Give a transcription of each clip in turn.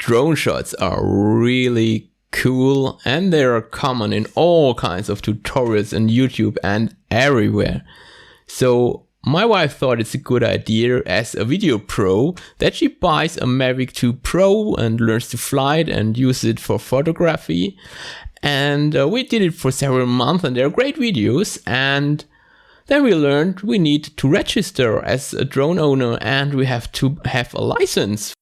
Drone shots are really cool and they are common in all kinds of tutorials on YouTube and everywhere. So my wife thought it's a good idea as a video pro that she buys a Mavic 2 Pro and learns to fly it and use it for photography. And we did it for several months and they're great videos. And then we learned we need to register as a drone owner and we have to have a license.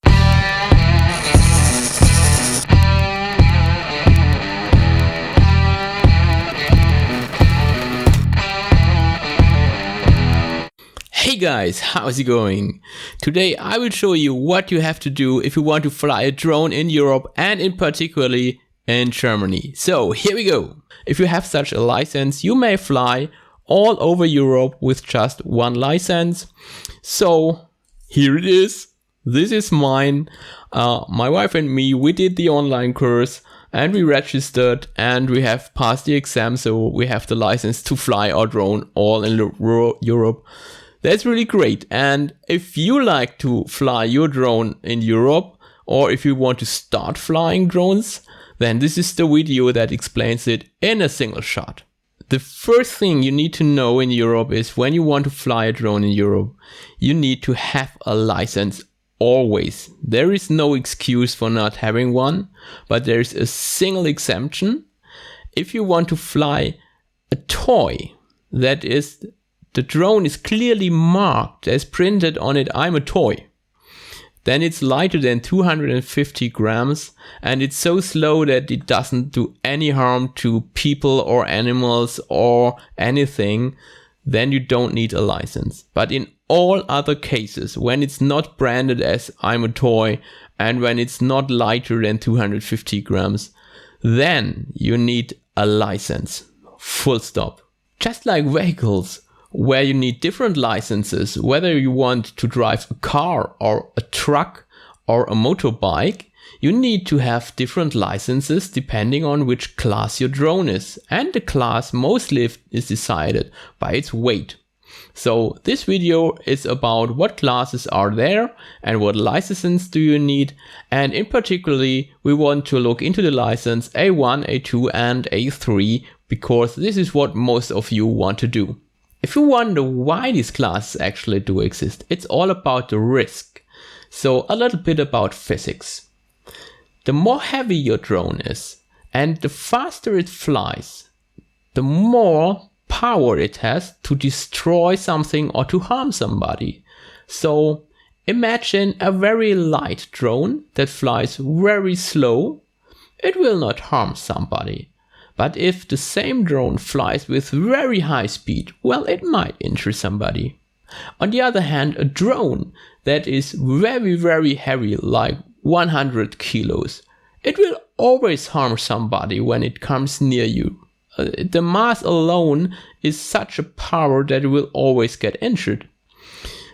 Hey guys, how's it going? Today I will show you what you have to do if you want to fly a drone in Europe and in particularly in Germany. So here we go. If you have such a license, you may fly all over Europe with just one license. So here it is. This is mine. My wife and me, we did the online course and we registered and we have passed the exam. So we have the license to fly our drone all in Europe. That's really great. And if you like to fly your drone in Europe, or if you want to start flying drones, then this is the video that explains it in a single shot. The first thing you need to know in Europe is when you want to fly a drone in Europe, you need to have a license always. There is no excuse for not having one, but there is a single exemption. If you want to fly a toy, that is, the drone is clearly marked as printed on it, I'm a toy. Then it's lighter than 250 grams and it's so slow that it doesn't do any harm to people or animals or anything. Then you don't need a license. But in all other cases, when it's not branded as I'm a toy and when it's not lighter than 250 grams, then you need a license. Full stop. Just like vehicles, where you need different licenses, whether you want to drive a car or a truck or a motorbike, you need to have different licenses depending on which class your drone is. And the class mostly is decided by its weight. So this video is about what classes are there and what licenses do you need. And in particular, we want to look into the license A1, A2 and A3 because this is what most of you want to do. If you wonder why these classes actually do exist, it's all about the risk. So a little bit about physics. The more heavy your drone is and the faster it flies, the more power it has to destroy something or to harm somebody. So imagine a very light drone that flies very slow. It will not harm somebody. But if the same drone flies with very high speed, well, it might injure somebody. On the other hand, a drone that is very, very heavy, like 100 kilos, it will always harm somebody when it comes near you. The mass alone is such a power that it will always get injured.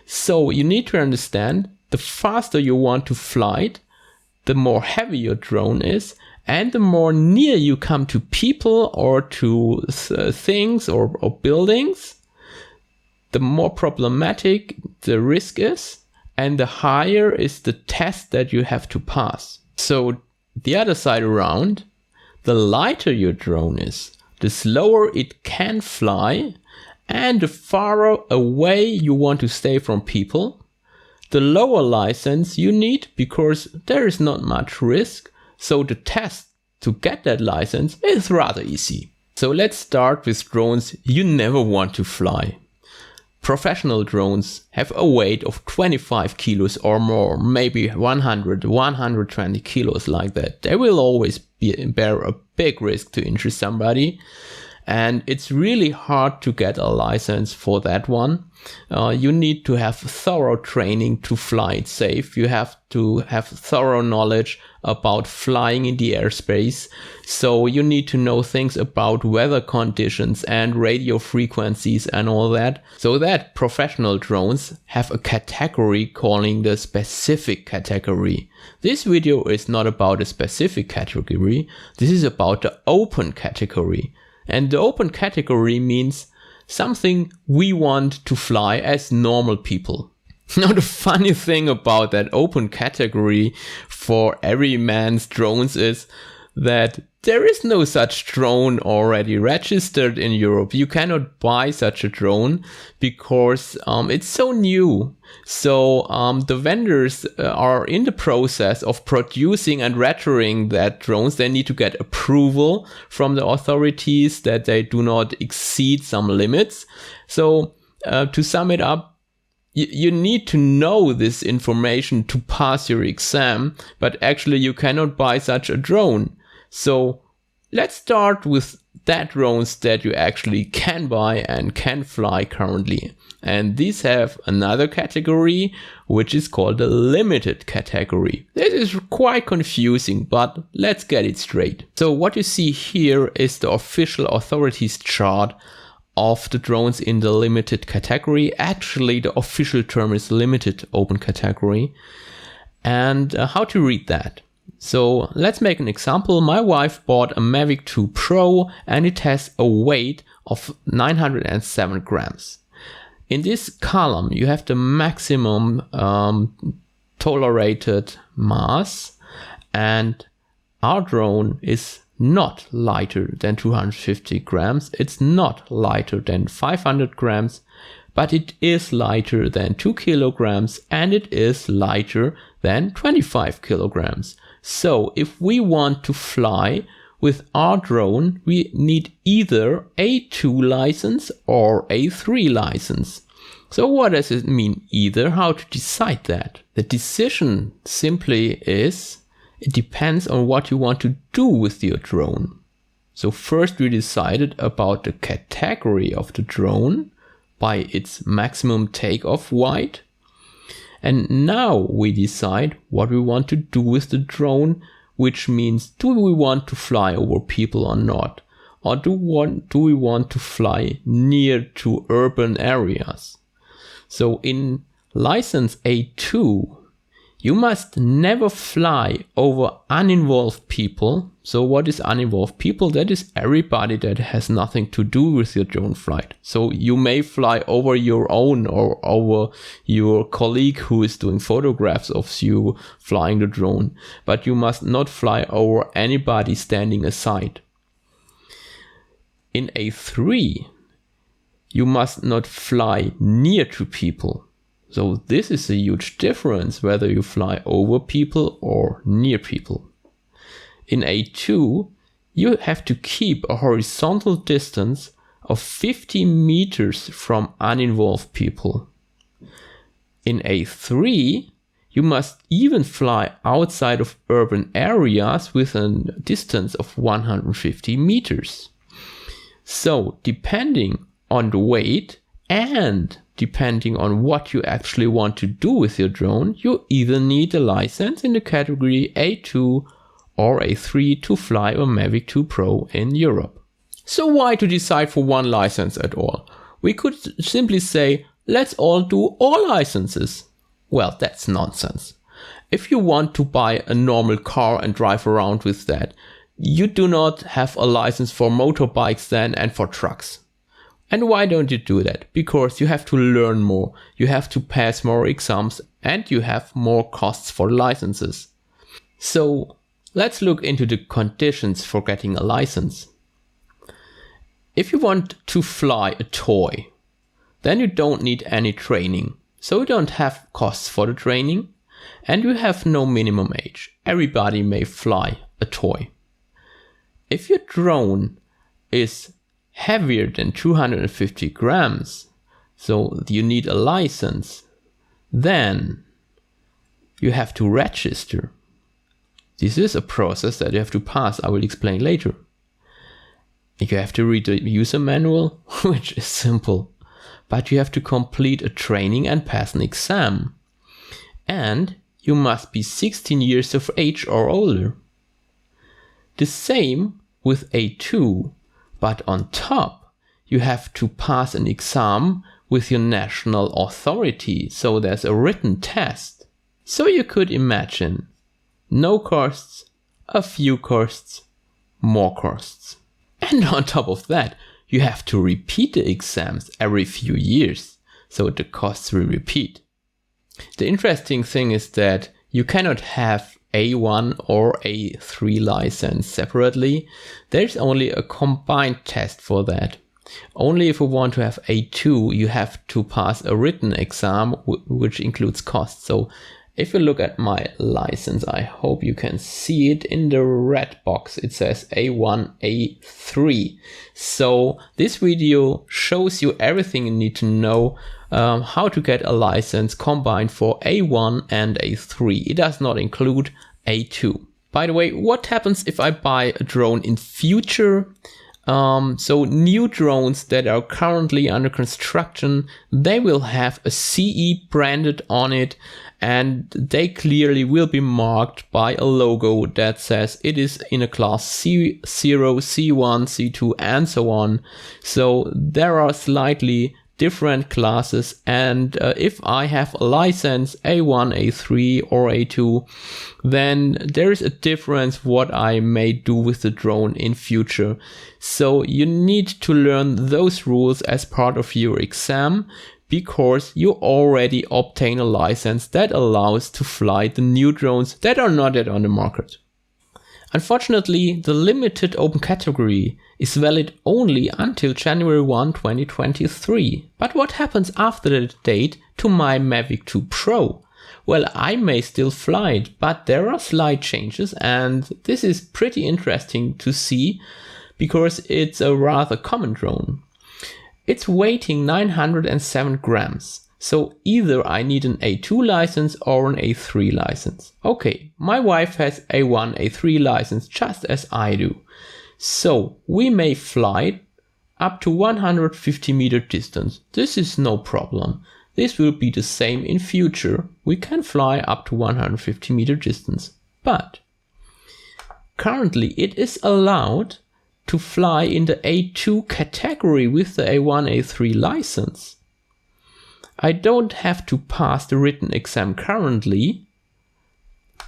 So you need to understand, the faster you want to fly it, the more heavy your drone is, and the more near you come to people or to things or buildings, the more problematic the risk is and the higher is the test that you have to pass. So the other side around, the lighter your drone is, the slower it can fly and the farther away you want to stay from people, the lower license you need because there is not much risk. So the test to get that license is rather easy. So let's start with drones you never want to fly. Professional drones have a weight of 25 kilos or more, maybe 100, 120 kilos like that. They will always bear a big risk to injure somebody. And it's really hard to get a license for that one. You need to have thorough training to fly it safe. You have to have thorough knowledge about flying in the airspace. So you need to know things about weather conditions and radio frequencies and all that. So that professional drones have a category calling the specific category. This video is not about a specific category. This is about the open category. And the open category means something we want to fly as normal people. Now the funny thing about that open category for every man's drones is that there is no such drone already registered in Europe. You cannot buy such a drone because it's so new. So the vendors are in the process of producing and registering that drones. They need to get approval from the authorities that they do not exceed some limits. So to sum it up, you need to know this information to pass your exam, but actually you cannot buy such a drone. So let's start with that drones that you actually can buy and can fly currently. And these have another category, which is called the limited category. This is quite confusing, but let's get it straight. So what you see here is the official authorities chart of the drones in the limited category. Actually, the official term is limited open category. And how to read that. So let's make an example. My wife bought a Mavic 2 Pro and it has a weight of 907 grams. In this column, you have the maximum tolerated mass, and our drone is not lighter than 250 grams. It's not lighter than 500 grams, but it is lighter than 2 kilograms and it is lighter than 25 kilograms. So if we want to fly with our drone, we need either A2 license or A3 license. So what does it mean either? How to decide that? The decision simply is, it depends on what you want to do with your drone. So first we decided about the category of the drone by its maximum takeoff weight. And now we decide what we want to do with the drone, which means, do we want to fly over people or not? Or do we want to fly near to urban areas? So in license A2, you must never fly over uninvolved people. So what is uninvolved people? That is everybody that has nothing to do with your drone flight. So you may fly over your own or over your colleague who is doing photographs of you flying the drone, but you must not fly over anybody standing aside. In A3, you must not fly near to people. So this is a huge difference whether you fly over people or near people. In A2, you have to keep a horizontal distance of 50 meters from uninvolved people. In A3, you must even fly outside of urban areas with a distance of 150 meters. So depending on the weight and depending on what you actually want to do with your drone, you either need a license in the category A2 or A3 to fly a Mavic 2 Pro in Europe. So why to decide for one license at all? We could simply say, let's all do all licenses. Well, that's nonsense. If you want to buy a normal car and drive around with that, you do not have a license for motorbikes then and for trucks. And why don't you do that? Because you have to learn more, you have to pass more exams, and you have more costs for licenses. So let's look into the conditions for getting a license. If you want to fly a toy, then you don't need any training. So you don't have costs for the training, and you have no minimum age. Everybody may fly a toy. If your drone is heavier than 250 grams, so you need a license, then you have to register. This is a process that you have to pass. I will explain later. You have to read the user manual, which is simple, but you have to complete a training and pass an exam. And you must be 16 years of age or older. The same with A2. But on top, you have to pass an exam with your national authority. So there's a written test. So you could imagine no costs, a few costs, more costs. And on top of that, you have to repeat the exams every few years. So the costs will repeat. The interesting thing is that you cannot have A1 or A3 license separately. There's only a combined test for that. Only if you want to have A2, you have to pass a written exam, which includes costs. So if you look at my license, I hope you can see it in the red box. It says A1, A3. So this video shows you everything you need to know how to get a license combined for A1 and A3. It does not include A2. By the way, what happens if I buy a drone in future? So new drones that are currently under construction, they will have a CE branded on it, and they clearly will be marked by a logo that says it is in a class C0, C1, C2 and so on. So there are slightly different classes, and if I have a license A1, A3 or A2, then there is a difference what I may do with the drone in future. So you need to learn those rules as part of your exam, because you already obtain a license that allows to fly the new drones that are not yet on the market. Unfortunately, the limited open category is valid only until January 1, 2023. But what happens after that date to my Mavic 2 Pro? Well, I may still fly it, but there are slight changes, and this is pretty interesting to see because it's a rather common drone. It's weighing 907 grams. So either I need an A2 license or an A3 license. Okay, my wife has A1, A3 license just as I do. So we may fly up to 150 meter distance. This is no problem. This will be the same in future. We can fly up to 150 meter distance. But currently it is allowed to fly in the A2 category with the A1, A3 license. I don't have to pass the written exam currently,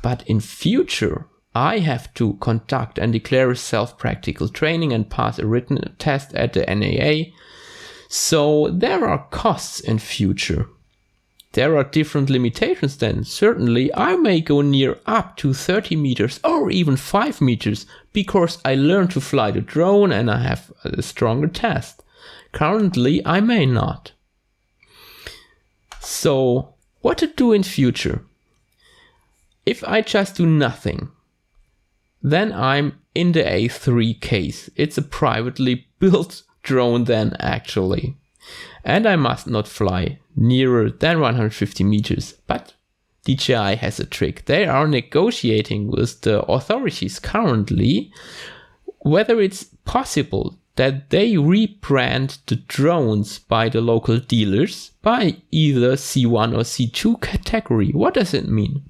but in future I have to conduct and declare a self-practical training and pass a written test at the NAA. So there are costs in future. There are different limitations then. Certainly I may go near up to 30 meters or even 5 meters because I learned to fly the drone and I have a stronger test. Currently I may not. So what to do in future? If I just do nothing, then I'm in the A3 case. It's a privately built drone then actually. And I must not fly nearer than 150 meters. But DJI has a trick. They are negotiating with the authorities currently whether it's possible that they rebrand the drones by the local dealers by either C1 or C2 category. What does it mean?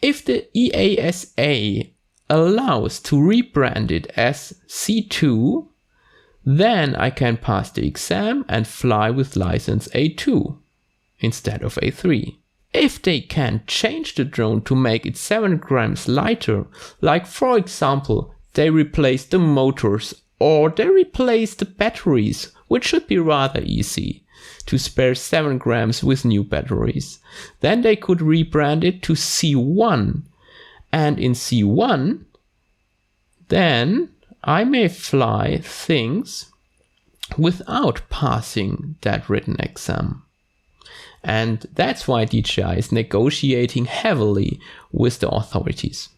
If the EASA allows to rebrand it as C2, then I can pass the exam and fly with license A2 instead of A3. If they can change the drone to make it 7 grams lighter, like for example, they replace the motors or they replace the batteries, which should be rather easy, to spare 7 grams with new batteries. Then they could rebrand it to C1. And in C1, then I may fly things without passing that written exam. And that's why DJI is negotiating heavily with the authorities.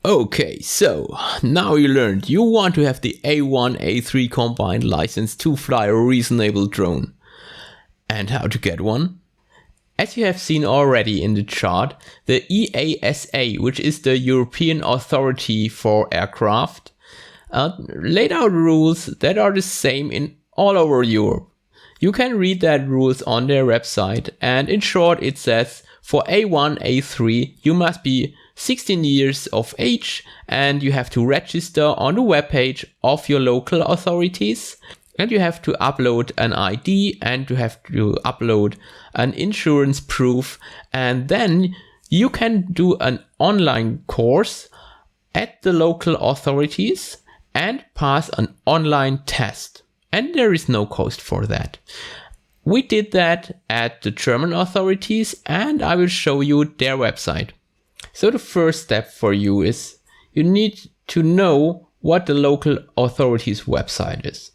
Okay, so now you learned you want to have the A1, A3 combined license to fly a reasonable drone. And how to get one? As you have seen already in the chart, the EASA, which is the European Authority for Aircraft, laid out rules that are the same in all over Europe. You can read that rules on their website, and in short it says for A1, A3 you must be 16 years of age and you have to register on the webpage of your local authorities, and you have to upload an ID and you have to upload an insurance proof, and then you can do an online course at the local authorities and pass an online test. And there is no cost for that. we did that at the German authorities, and I will show you their website. So the first step for you is you need to know what the local authorities website is.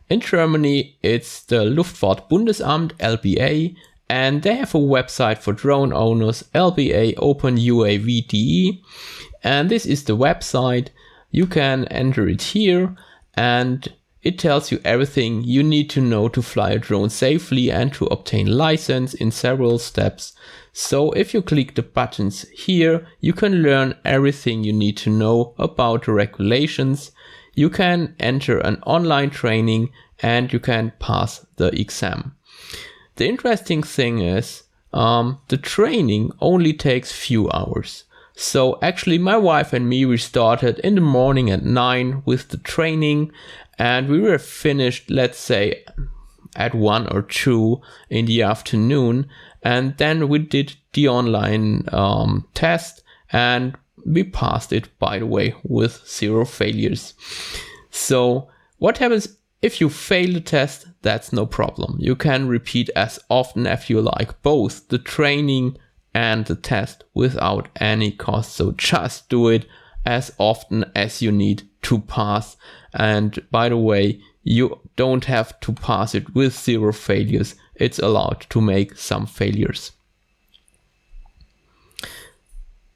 In Germany, it's the Luftfahrtbundesamt, LBA, and they have a website for drone owners, LBA Open UAV DE. And this is the website. You can enter it here, and it tells you everything you need to know to fly a drone safely and to obtain license in several steps. So if you click the buttons here, you can learn everything you need to know about the regulations. You can enter an online training and you can pass the exam. The interesting thing is the training only takes few hours. So actually my wife and me, we started in the morning at 9 with the training, and we were finished, let's say, at 1 or 2 in the afternoon. And then we did the online test, and we passed it, by the way, with 0 failures. So what happens if you fail the test? That's no problem. You can repeat as often as you like, both the training and the test without any cost. So just do it as often as you need to pass. And by the way, you don't have to pass it with 0 failures. It's allowed to make some failures.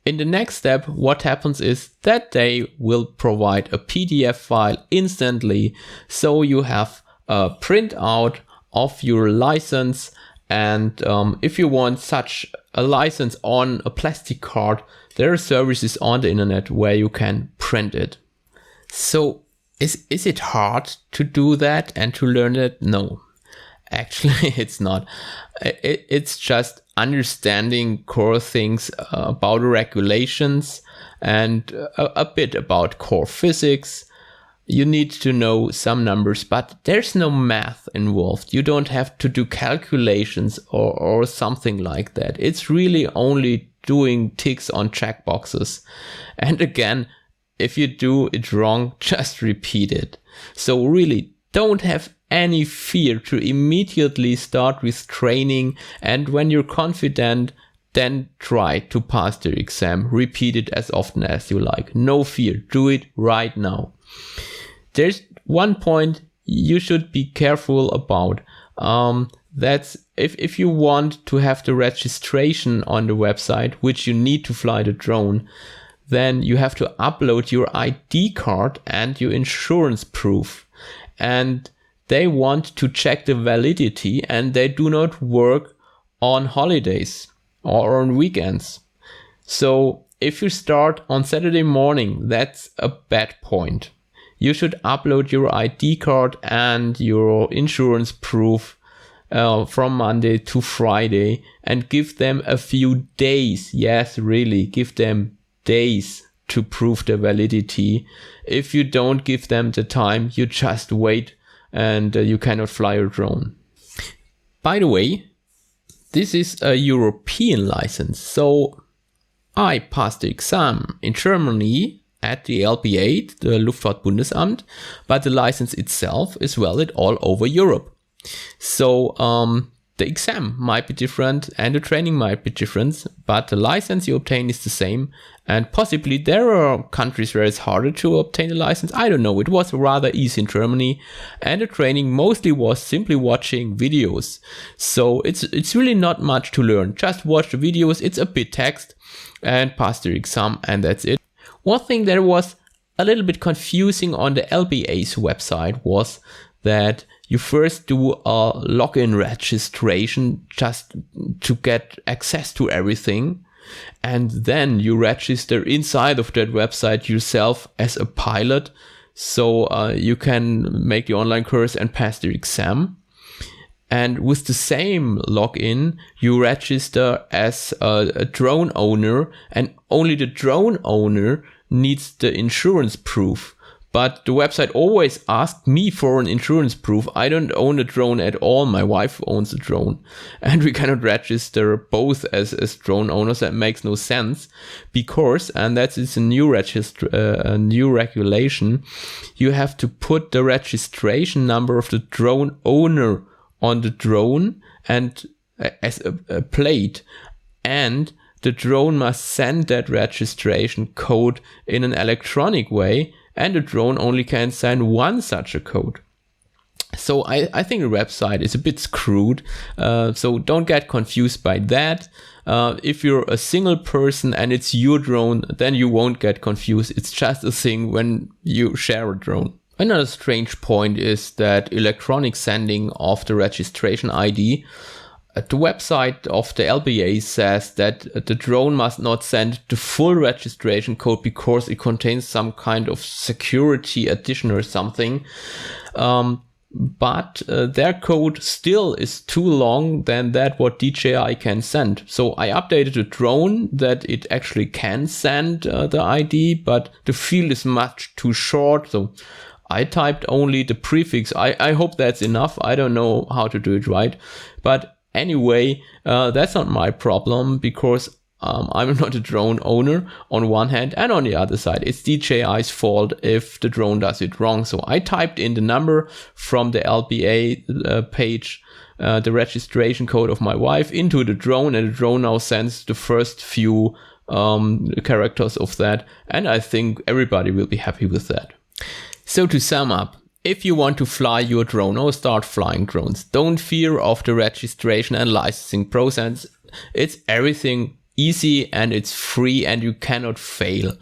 In the next step, what happens is that they will provide a PDF file instantly. So you have a printout of your license. And if you want such a license on a plastic card, there are services on the internet where you can print it. So is it hard to do that and to learn it? No, actually it's not. It's just understanding core things about the regulations and a bit about core physics. You need to know some numbers, but there's no math involved. You don't have to do calculations or something like that. It's really only doing ticks on checkboxes. And again, if you do it wrong, just repeat it. So really don't have any fear to immediately start with training. And when you're confident, then try to pass the exam. Repeat it as often as you like. No fear. Do it right now. There's one point you should be careful about. That's if you want to have the registration on the website, which you need to fly the drone, then you have to upload your ID card and your insurance proof. And they want to check the validity, and they do not work on holidays or on weekends. So if you start on Saturday morning, that's a bad point. You should upload your ID card and your insurance proof from Monday to Friday and give them a few days. Yes, really, give them days to prove the validity. If you don't give them the time, you just wait and you cannot fly a drone. By the way, this is a European license. So I passed the exam in Germany at the LBA, the Luftfahrtbundesamt, but the license itself is valid all over Europe. So the exam might be different and the training might be different, but the license you obtain is the same. And possibly there are countries where it's harder to obtain a license. I don't know. It was rather easy in Germany, and the training mostly was simply watching videos. So it's really not much to learn. Just watch the videos. It's a bit text and pass the exam, and that's it. One thing that was a little bit confusing on the LBA's website was that you first do a login registration just to get access to everything. And then you register inside of that website yourself as a pilot. So you can make the online course and pass the exam. And with the same login, you register as a drone owner, and only the drone owner needs the insurance proof. But the website always asked me for an insurance proof. I don't own a drone at all. My wife owns a drone, and we cannot register both as drone owners. That makes no sense because, and that is a new regulation, you have to put the registration number of the drone owner on the drone and as a plate, and the drone must send that registration code in an electronic way, and the drone only can send one such a code. So I think the website is a bit screwed, so don't get confused by that. If you're a single person and it's your drone, then you won't get confused. It's just a thing when you share a drone. Another strange point is that electronic sending of the registration ID. The website of the LBA says that the drone must not send the full registration code because it contains some kind of security addition or something. But their code still is too long than that what DJI can send. So I updated the drone that it actually can send the ID, but the field is much too short. So I typed only the prefix. I hope that's enough. I don't know how to do it right. But anyway, that's not my problem because I'm not a drone owner on one hand, and on the other side, it's DJI's fault if the drone does it wrong. So I typed in the number from the LBA page, the registration code of my wife, into the drone, and the drone now sends the first few characters of that, and I think everybody will be happy with that. So to sum up, if you want to fly your drone or start flying drones, don't fear of the registration and licensing process. It's everything easy and it's free and you cannot fail.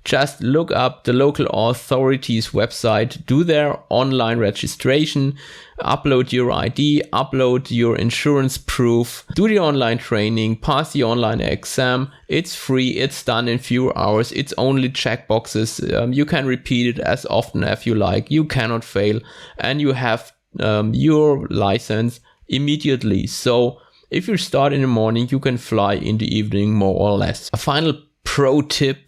Just look up the local authorities website, do their online registration, upload your ID, upload your insurance proof, do the online training, pass the online exam. It's free, it's done in few hours, it's only checkboxes. You can repeat it as often as you like, you cannot fail, and you have your license immediately. So if you start in the morning, you can fly in the evening more or less. A final pro tip.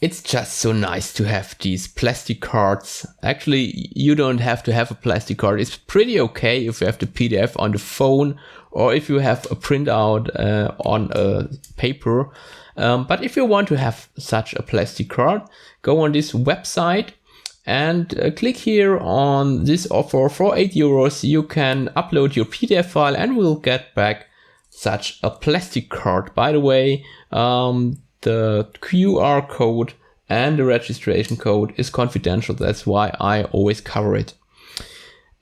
It's just so nice to have these plastic cards. Actually, you don't have to have a plastic card. It's pretty okay if you have the PDF on the phone or if you have a printout on a paper. But if you want to have such a plastic card, go on this website and click here on this offer. For €8 you can upload your PDF file and we'll get back such a plastic card. By the way, the QR code and the registration code is confidential. That's why I always cover it.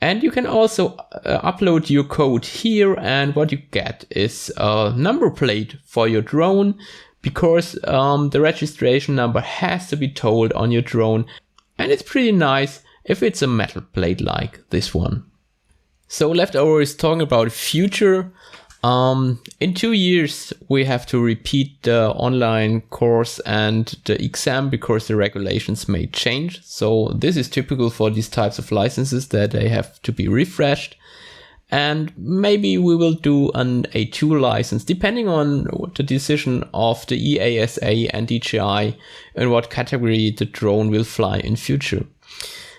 And you can also upload your code here, and what you get is a number plate for your drone, because the registration number has to be told on your drone. And it's pretty nice if it's a metal plate like this one. So Leftover is talking about future. In 2 years, we have to repeat the online course and the exam because the regulations may change. So this is typical for these types of licenses, that they have to be refreshed. And maybe we will do an A2 license, depending on the decision of the EASA and DJI in what category the drone will fly in future.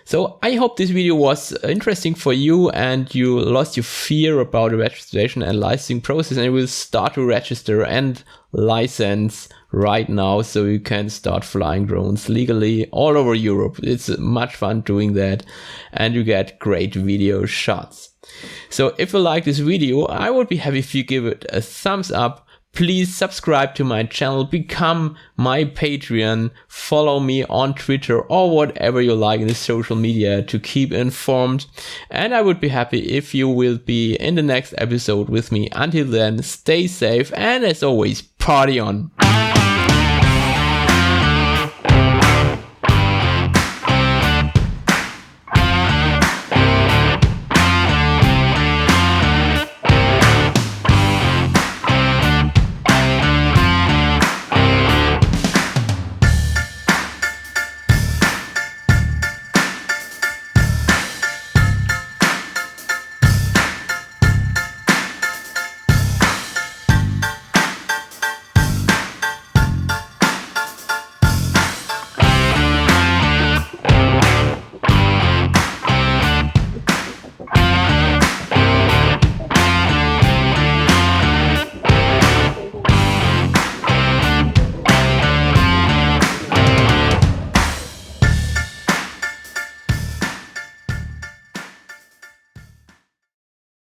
So I hope this video was interesting for you and you lost your fear about the registration and licensing process, and you will start to register and license right now so you can start flying drones legally all over Europe. It's much fun doing that and you get great video shots. So if you like this video, I would be happy if you give it a thumbs up. Please subscribe to my channel, become my Patreon, follow me on Twitter or whatever you like in the social media to keep informed. And I would be happy if you will be in the next episode with me. Until then, stay safe and as always, party on!